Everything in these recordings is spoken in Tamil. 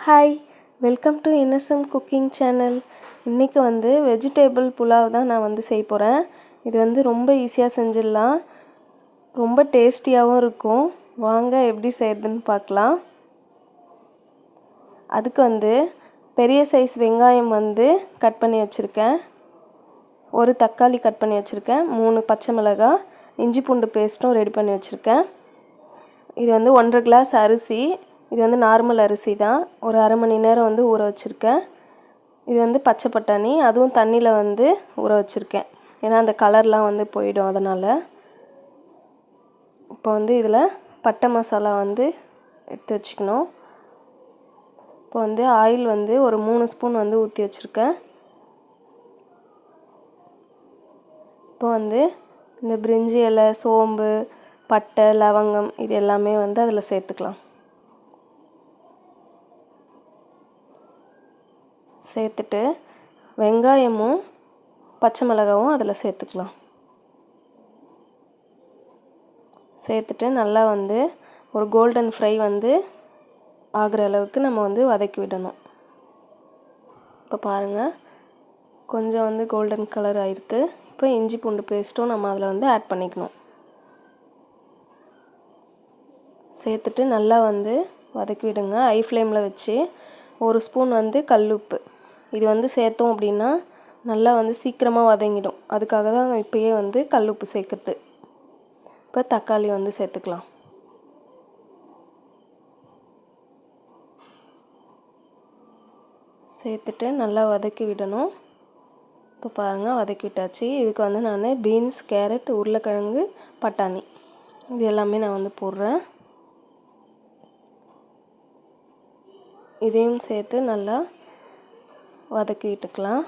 Hi, welcome to NSM cooking channel. இன்றைக்கி வெஜிடேபிள் புலாவ் தான் நான் செய்ய போகிறேன். இது ரொம்ப ஈஸியாக செஞ்சிடலாம், ரொம்ப டேஸ்டியாகவும் இருக்கும். வாங்க எப்படி செய்கிறதுன்னு பார்க்கலாம். அதுக்கு பெரிய சைஸ் வெங்காயம் கட் பண்ணி வச்சுருக்கேன், ஒரு தக்காளி கட் பண்ணி வச்சுருக்கேன், 3 பச்சை மிளகாய், இஞ்சி பூண்டு பேஸ்ட்டும் ரெடி பண்ணி வச்சுருக்கேன். இது 1.5 கிளாஸ் அரிசி. இது நார்மல் அரிசி தான். ஒரு அரை மணி நேரம் ஊற வச்சுருக்கேன். இது பச்சை பட்டாணி, அதுவும் தண்ணியில் ஊற வச்சுருக்கேன், ஏன்னா அந்த கலர்லாம் போயிடும் அதனால். இப்போ இதில் பட்டை மசாலா எடுத்து வச்சுக்கணும். இப்போ ஆயில் ஒரு 3 ஸ்பூன் ஊற்றி வச்சுருக்கேன். இப்போ இந்த பிரிஞ்சி இலை, சோம்பு, பட்டை, லவங்கம் இது எல்லாமே அதில் சேர்த்துக்கலாம். சேர்த்துட்டு வெங்காயமும் பச்சை மிளகாவும் அதில் சேர்த்துக்கலாம். சேர்த்துட்டு நல்லா ஒரு கோல்டன் ஃப்ரை ஆகிற அளவுக்கு நம்ம வதக்கி விடணும். இப்போ பாருங்கள், கொஞ்சம் கோல்டன் கலர் ஆகிருக்கு. இப்போ இஞ்சி பூண்டு பேஸ்ட்டும் நம்ம அதில் ஆட் பண்ணிக்கணும். சேர்த்துட்டு நல்லா வதக்கி விடுங்க, ஹை ஃப்ளேமில் வச்சு. ஒரு ஸ்பூன் கல்லுப்பு இது சேர்த்தோம் அப்படின்னா நல்லா சீக்கிரமாக வதங்கிடும். அதுக்காக தான் இப்போயே கல்லுப்பு சேர்க்குறது. இப்போ தக்காளி சேர்த்துக்கலாம். சேர்த்துட்டு நல்லா வதக்கி விடணும். இப்போ பாருங்கள், வதக்கி விட்டாச்சு. இதுக்கு நான் பீன்ஸ், கேரட், உருளைக்கிழங்கு, பட்டாணி இது எல்லாமே நான் போடுறேன். இதையும் சேர்த்து நல்லா வதக்கி விட்டுக்கலாம்.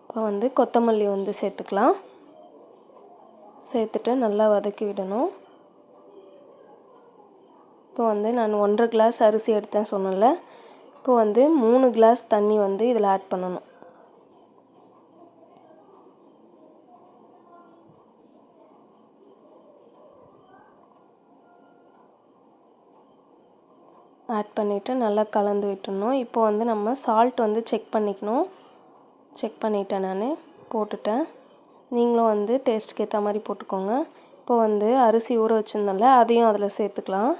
இப்போ கொத்தமல்லி சேர்த்துக்கலாம். சேர்த்துட்டு நல்லா வதக்கி விடணும். இப்போ நான் 1.5 கிளாஸ் அரிசி எடுத்தேன் சொன்னல. இப்போ 3 கிளாஸ் தண்ணி இதில் ஆட் பண்ணணும். ஆட் பண்ணிவிட்டு நல்லா கலந்து விட்டுடணும். இப்போ நம்ம சால்ட் செக் பண்ணிக்கணும். செக் பண்ணிவிட்டேன், நான் போட்டுட்டேன். நீங்களும் டேஸ்ட்டுக்கு ஏற்ற மாதிரி போட்டுக்கோங்க. இப்போ அரிசி ஊற வச்சுருந்தோம்ல, அதையும் அதில் சேர்த்துக்கலாம்.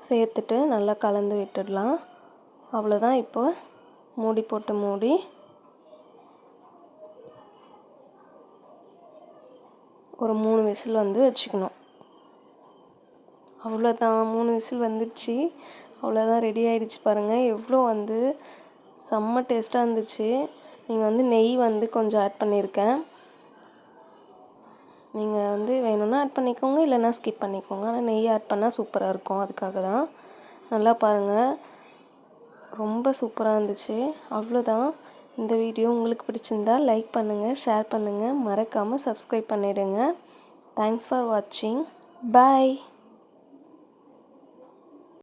சேர்த்துட்டு நல்லா கலந்து விட்டுடலாம். அவ்வளோதான். இப்போ மூடி போட்டு மூடி ஒரு 3 விசில் வச்சுக்கணும். அவ்வளோதான், 3 விசில் வந்துடுச்சு. அவ்வளோதான், ரெடி ஆகிடுச்சு. பாருங்கள், எவ்வளோ செம்ம டேஸ்ட்டாக இருந்துச்சு. நீங்கள் நெய் கொஞ்சம் ஆட் பண்ணியிருக்கேன். நீங்கள் வேணும்னா ஆட் பண்ணிக்கோங்க, இல்லைன்னா ஸ்கிப் பண்ணிக்கோங்க. ஆனால் நெய் ஆட் பண்ணால் சூப்பராக இருக்கும், அதுக்காக தான். நல்லா பாருங்கள், ரொம்ப சூப்பராக இருந்துச்சு. அவ்வளோதான். இந்த வீடியோ உங்களுக்கு பிடிச்சிருந்தா லைக் பண்ணுங்கள், ஷேர் பண்ணுங்கள், மறக்காமல் சப்ஸ்கிரைப் பண்ணிவிடுங்க. தேங்க்ஸ் ஃபார் வாட்சிங். பாய்.